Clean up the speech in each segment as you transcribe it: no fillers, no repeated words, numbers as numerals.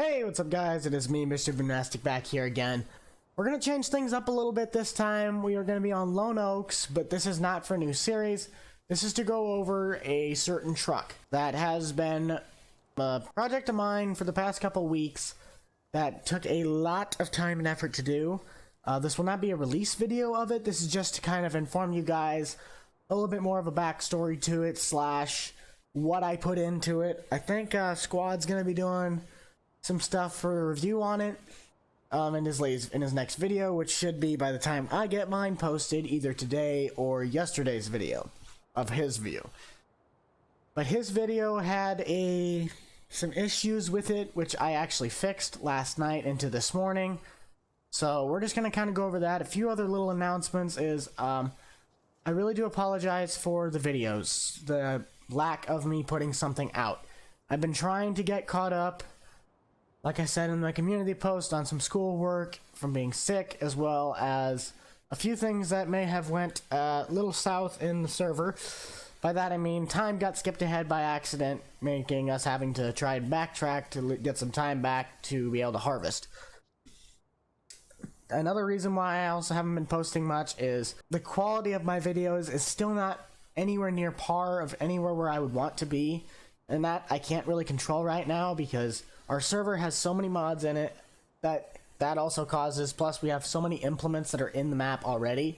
Hey, what's up guys? It is me, Mr. Gymnastic, back here again. We're going to change things up a little bit this time. We are going to be on Lone Oaks, but this is not for a new series. This is to go over a certain truck that has been a project of mine for the past couple weeks that took a lot of time and effort to do. This will not be a release video of it. This is just to kind of inform you guys a little bit more of a backstory to it, slash what I put into it. I think Squad's going to be doing some stuff for a review on it in his next video, which should be by the time I get mine posted, either today or yesterday's video of his view. But his video had some issues with it, which I actually fixed last night into this morning. So we're just going to kind of go over that. A few other little announcements is I really do apologize for the videos, the lack of me putting something out. I've been trying to get caught up, like I said in my community post, on some schoolwork from being sick, as well as a few things that may have went a little south in the server. By that I mean time got skipped ahead by accident, making us having to try and backtrack to get some time back to be able to harvest. Another reason why I also haven't been posting much is the quality of my videos is still not anywhere near par of anywhere where I would want to be, and that I can't really control right now because our server has so many mods in it that also causes, plus we have so many implements that are in the map already.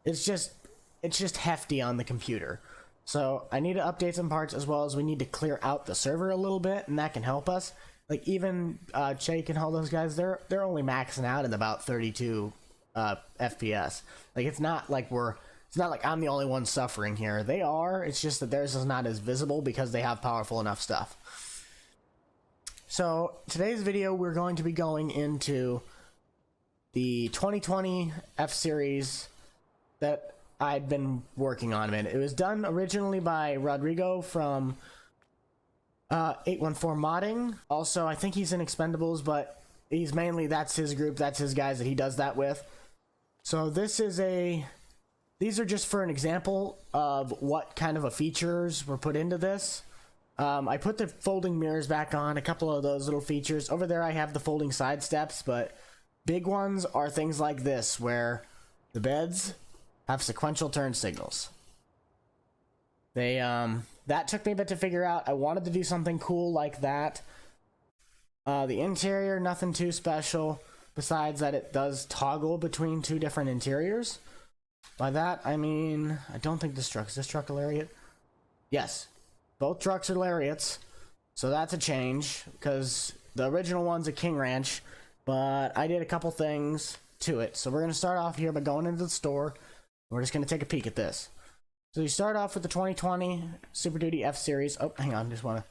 It's just hefty on the computer. So I need to update some parts, as well as we need to clear out the server a little bit, and that can help us. Like even Jake and all those guys, they're only maxing out at about 32 FPS. Like it's not like I'm the only one suffering here. They are. It's just that theirs is not as visible because they have powerful enough stuff. So today's video, we're going to be going into the 2020 F-Series that I've been working on. It was done originally by Rodrigo from 814 Modding. Also, I think he's in Expendables, but he's mainly, that's his group, that's his guys that he does that with. So these are just for an example of what kind of a features were put into this. I put the folding mirrors back on, a couple of those little features. Over there I have the folding side steps, but big ones are things like this, where the beds have sequential turn signals. That took me a bit to figure out. I wanted to do something cool like that. The interior, nothing too special, besides that it does toggle between two different interiors. By that, I mean, I don't think is this truck a Lariat? Yes, both trucks are Lariats, so that's a change, because the original one's a King Ranch, but I did a couple things to it. So we're going to start off here by going into the store. We're just going to take a peek at this. So you start off with the 2020 Super Duty F-Series. Oh, hang on, just one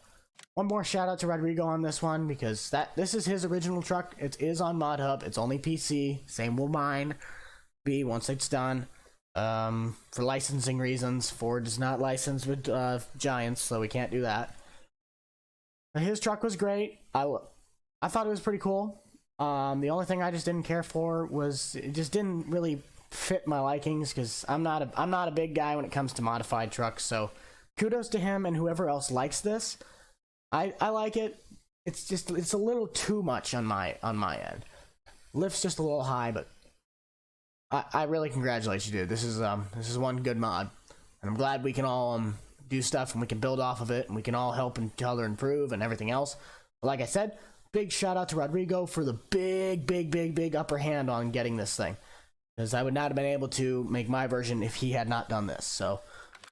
more shout out to Rodrigo on this one, because this is his original truck. It is on Mod Hub. It's only PC. Same will mine be once it's done. For licensing reasons, Ford is not licensed with Giants, so we can't do that. But his truck was great. I thought it was pretty cool. The only thing I just didn't care for was it just didn't really fit my likings, because I'm not a big guy when it comes to modified trucks. So kudos to him and whoever else likes this. I like it. It's a little too much on my end. Lift's just a little high, but I really congratulate you, dude. This is one good mod, and I'm glad we can all do stuff and we can build off of it, and we can all help each other improve and everything else. But like I said, big shout out to Rodrigo for the big upper hand on getting this thing, because I would not have been able to make my version if he had not done this. So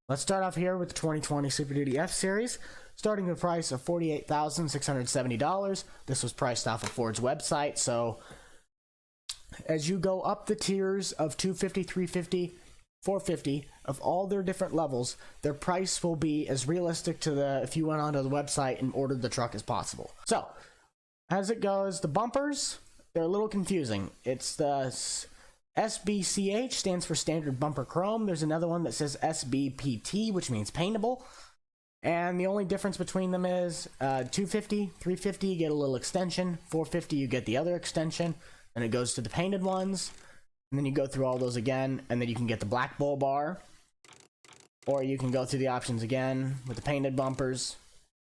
let's start off here with the 2020 Super Duty F-Series, starting with a price of $48,670. This was priced off of Ford's website. So as you go up the tiers of 250, 350, 450, of all their different levels, their price will be as realistic to if you went onto the website and ordered the truck as possible. So as it goes, the bumpers, they're a little confusing. It's the SBCH, stands for Standard Bumper Chrome. There's another one that says SBPT, which means paintable. And the only difference between them is 250, 350, you get a little extension. 450, you get the other extension. And it goes to the painted ones, and then you go through all those again, and then you can get the black bull bar, or you can go through the options again with the painted bumpers,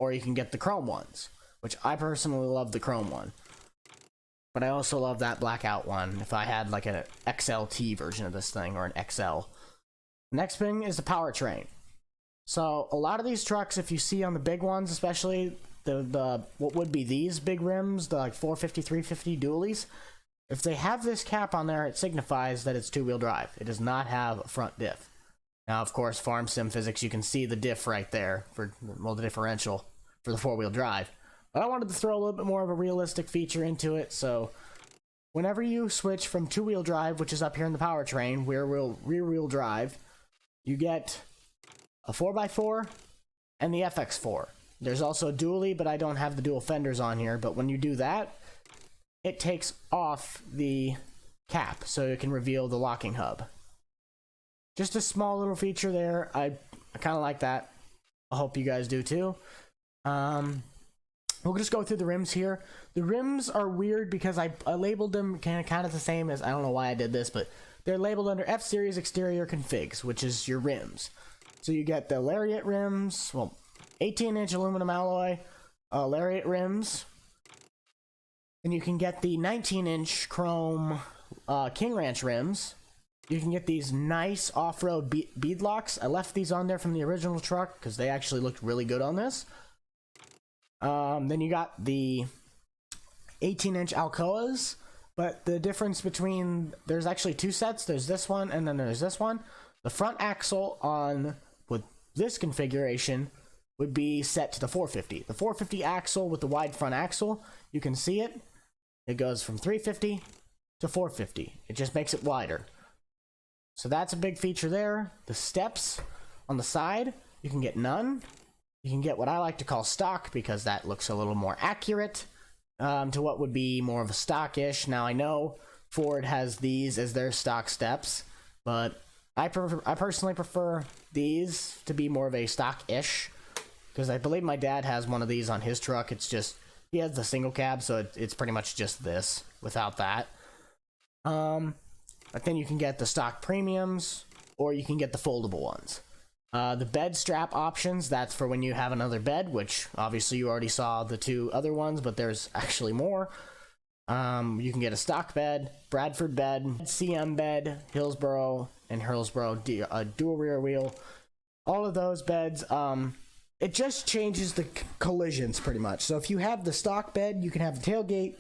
or you can get the chrome ones. which I personally love the chrome one. But I also love that blackout one if I had like an XLT version of this thing, or an XL. Next thing is the powertrain. So a lot of these trucks, if you see on the big ones, especially the what would be these big rims, the like 450, 350 dualies, if they have this cap on there, it signifies that it's two-wheel drive. It does not have a front diff. Now, of course, farm sim physics, you can see the diff right there, for, well, the differential for the four-wheel drive. But I wanted to throw a little bit more of a realistic feature into it, so whenever you switch from two-wheel drive, which is up here in the powertrain, rear-wheel drive, you get a 4x4 and the FX4. There's also a dually, but I don't have the dual fenders on here, but when you do that, it takes off the cap, so it can reveal the locking hub. Just a small little feature there. I kind of like that. I hope you guys do too. We'll just go through the rims here. The rims are weird because I labeled them kind of the same as, I don't know why I did this, but they're labeled under F-Series exterior configs, which is your rims. So you get the Lariat rims, well, 18-inch aluminum alloy Lariat rims. And you can get the 19-inch chrome King Ranch rims. You can get these nice off-road bead locks. I left these on there from the original truck because they actually looked really good on this. Then you got the 18-inch Alcoas, but the difference between, there's actually two sets. There's this one and then there's this one. The front axle on with this configuration would be set to the 450. The 450 axle with the wide front axle, you can see it. It goes from 350 to 450. It just makes it wider. So that's a big feature there. The steps on the side, you can get none. You can get what I like to call stock because that looks a little more accurate to what would be more of a stock-ish. Now I know Ford has these as their stock steps, but I personally prefer these to be more of a stock-ish because I believe my dad has one of these on his truck. It's just, he has the single cab, so it's pretty much just this without that. But then you can get the stock premiums, or you can get the foldable ones. The bed strap options, that's for when you have another bed, which obviously you already saw the two other ones, but there's actually more. You can get a stock bed, Bradford bed, CM bed, Hillsboro, and Hillsboro dual rear wheel. All of those beds, it just changes the collisions pretty much. So if you have the stock bed, you can have the tailgate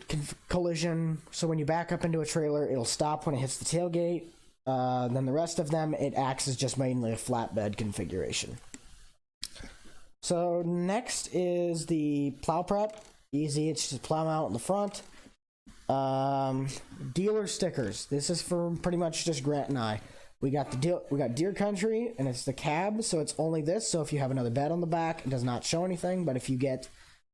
collision. So when you back up into a trailer, it'll stop when it hits the tailgate. Then the rest of them, it acts as just mainly a flatbed configuration. So next is the plow prep. Easy, it's just plow out in the front. Dealer stickers. This is for pretty much just Grant and I. We got Deer Country, and it's the cab, so it's only this. So if you have another bed on the back, it does not show anything. But if you get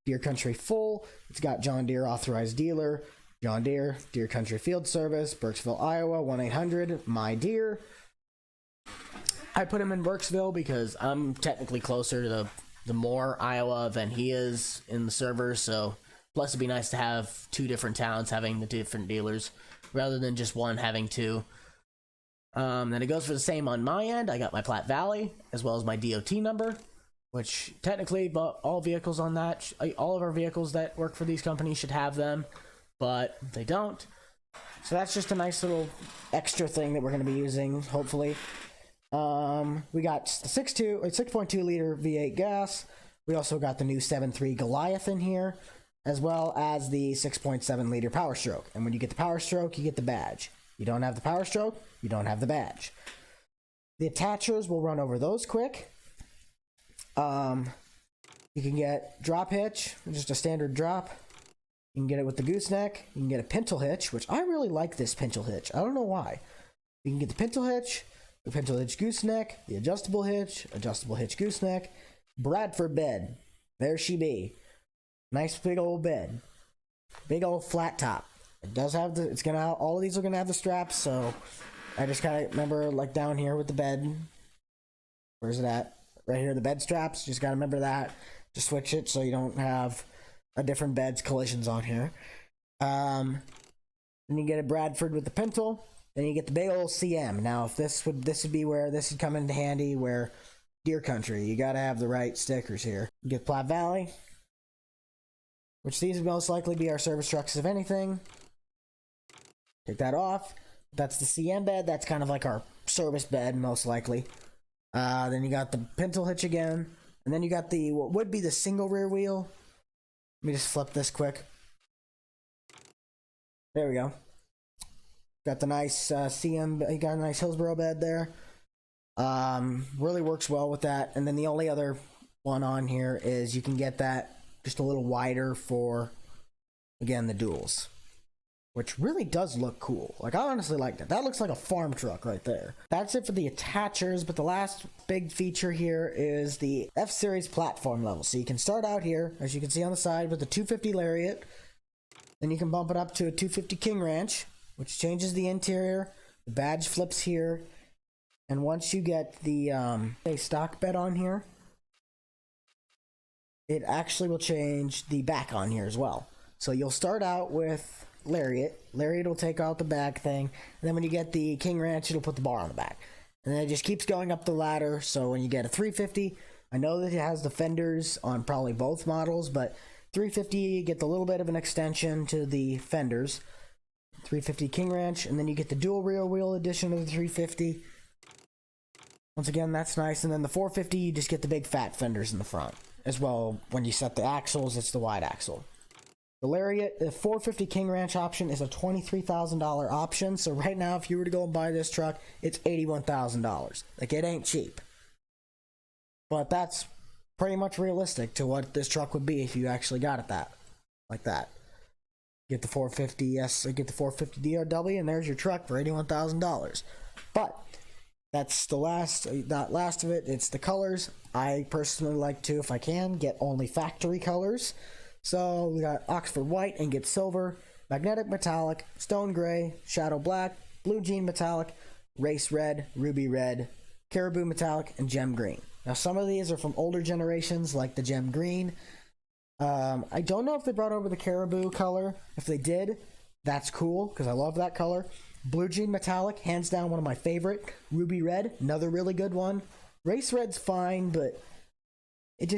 Deer Country full, it's got John Deere authorized dealer, John Deere, Deer Country Field Service, Burkesville, Iowa, 1-800-MY-DEER. I put him in Burkesville because I'm technically closer to the Moore, Iowa than he is in the server. So plus it'd be nice to have two different towns having the different dealers rather than just one having two. Then it goes for the same on my end. I got my Platte Valley as well as my DOT number, which technically, but all vehicles on that, all of our vehicles that work for these companies should have them, but they don't. So that's just a nice little extra thing that we're going to be using, hopefully. We got the 6.2 liter V8 gas. We also got the new 7.3 Goliath in here, as well as the 6.7 liter Power Stroke. And when you get the Power Stroke, you get the badge. You don't have the Power Stroke, you don't have the badge. The attachers, we'll run over those quick. You can get drop hitch, just a standard drop. You can get it with the gooseneck. You can get a pintle hitch, which I really like this pintle hitch. I don't know why. You can get the pintle hitch gooseneck, the adjustable hitch gooseneck, Bradford bed. There she be. Nice big old bed. Big old flat top. It does have all of these are gonna have the straps, so I just kind of remember, like, down here with the bed. Where's it at? Right here, the bed straps. Just gotta remember that. Just switch it so you don't have a different bed's collisions on here. Then you get a Bradford with the pintle. Then you get the big old CM. Now, if this would be where this would come into handy, where Deer Country, you gotta have the right stickers here. You get Platte Valley. which these would most likely be our service trucks if anything. Take that off. That's the CM bed. That's kind of like our service bed, most likely. Then you got the pintle hitch again. And then you got the, what would be the single rear wheel. Let me just flip this quick. There we go. Got the nice CM, you got a nice Hillsborough bed there. Really works well with that. And then the only other one on here is you can get that just a little wider for, again, the duals, which really does look cool. Like, I honestly like that. That looks like a farm truck right there. That's it for the attachers, but the last big feature here is the F-Series platform level. So you can start out here, as you can see on the side, with the 250 Lariat. Then you can bump it up to a 250 King Ranch, which changes the interior. The badge flips here. And once you get the stock bed on here, it actually will change the back on here as well. So you'll start out with Lariat. Lariat will take out the back thing. And then when you get the King Ranch, it'll put the bar on the back. And then it just keeps going up the ladder. So when you get a 350, I know that it has the fenders on probably both models, but 350, you get the little bit of an extension to the fenders. 350 King Ranch, and then you get the dual rear wheel addition of the 350. Once again, that's nice. And then the 450, you just get the big fat fenders in the front. As well, when you set the axles, it's the wide axle. The Lariat, the 450 King Ranch option is a $23,000 option. So right now, if you were to go and buy this truck, it's $81,000. Like, it ain't cheap. But that's pretty much realistic to what this truck would be if you actually got it like that. Get the 450, yes, get the 450 DRW, and there's your truck for $81,000. But that's the last of it. It's the colors. I personally like to, if I can, get only factory colors. So we got Oxford White, Ingot Silver, Magnetic Metallic, Stone Gray, Shadow Black, Blue Jean Metallic, Race Red, Ruby Red, Caribou Metallic, and Gem Green. Now some of these are from older generations, like the Gem Green. I don't know if they brought over the Caribou color. If they did, that's cool, because I love that color. Blue Jean Metallic, hands down one of my favorite. Ruby Red, another really good one. Race Red's fine, but it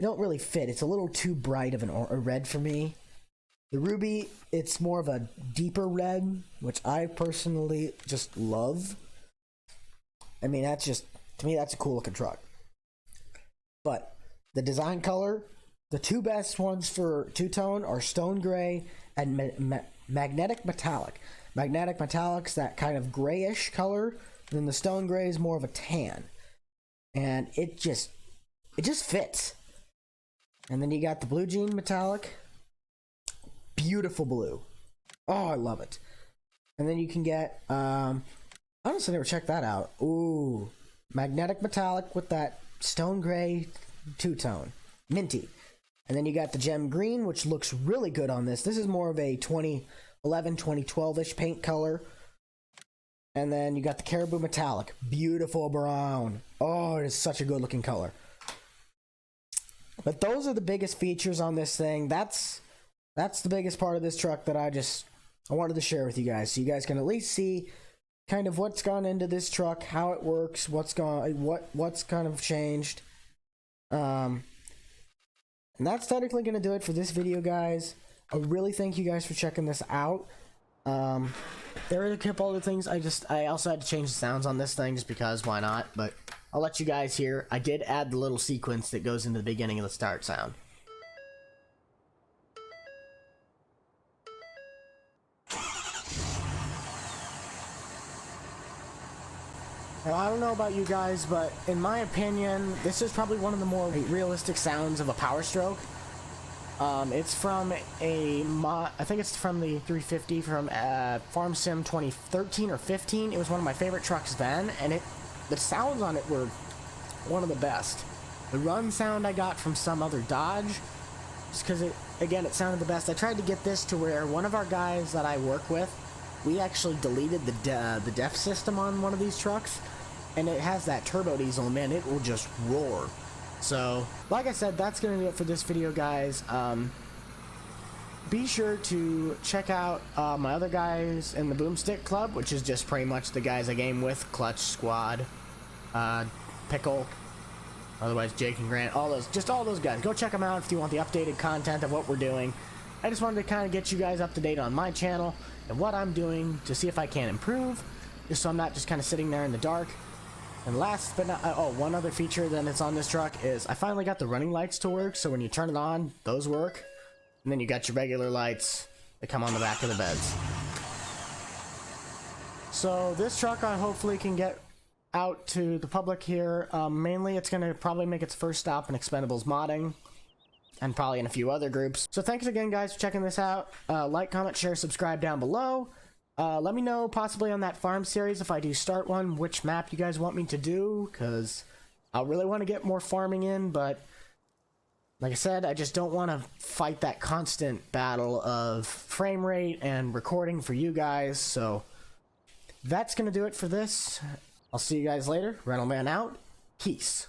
don't really fit. It's a little too bright of a red for me. The Ruby, it's more of a deeper red, which I personally just love. I mean, to me, that's a cool looking truck. But the design color, the two best ones for two-tone are Stone Gray and Magnetic Metallic. Magnetic Metallic's that kind of grayish color, and then the Stone Gray is more of a tan. And it just fits. And then you got the Blue Jean Metallic. Beautiful blue. Oh, I love it. And then you can get, I honestly never checked that out. Ooh, Magnetic Metallic with that Stone Gray two-tone. Minty. And then you got the Gem Green, which looks really good on this. This is more of a 2011, 2012-ish paint color. And then you got the Caribou Metallic. Beautiful brown. Oh, it is such a good looking color. But those are the biggest features on this thing. That's the biggest part of this truck that I wanted to share with you guys. So you guys can at least see kind of what's gone into this truck, how it works, what's kind of changed. And that's technically going to do it for this video, guys. I really thank you guys for checking this out. There are a couple other things. I also had to change the sounds on this thing just because, why not? But I'll let you guys hear. I did add the little sequence that goes into the beginning of the start sound. Now, I don't know about you guys, but in my opinion, this is probably one of the more realistic sounds of a Power Stroke. It's from I think it's from the 350 from Farm Sim 2013 or 15. It was one of my favorite trucks then, and the sounds on it were one of the best. The run sound I got from some other Dodge, just because it sounded the best. I tried to get this to where one of our guys that I work with, we actually deleted the def system on one of these trucks, and it has that turbo diesel, and man, it will just roar. So, like I said, that's going to do it for this video, guys. Be sure to check out my other guys in the Boomstick Club, which is just pretty much the guys I game with, Clutch, Squad, Pickle, Otherwise, Jake and Grant, all those guys. Go check them out if you want the updated content of what we're doing. I just wanted to kind of get you guys up to date on my channel and what I'm doing to see if I can improve, just so I'm not just kind of sitting there in the dark. And last but not, one other feature that's on this truck is I finally got the running lights to work, so when you turn it on, those work. And then you got your regular lights that come on the back of the beds. So this truck I hopefully can get out to the public here. Mainly it's going to probably make its first stop in Expendables modding, and probably in a few other groups. So thanks again, guys, for checking this out. Like, comment, share, subscribe down below. Let me know possibly on that farm series, if I do start one, which map you guys want me to do, because I really want to get more farming in, but like I said, I just don't want to fight that constant battle of frame rate and recording for you guys. So that's going to do it for this. I'll see you guys later. Rental Man out. Peace.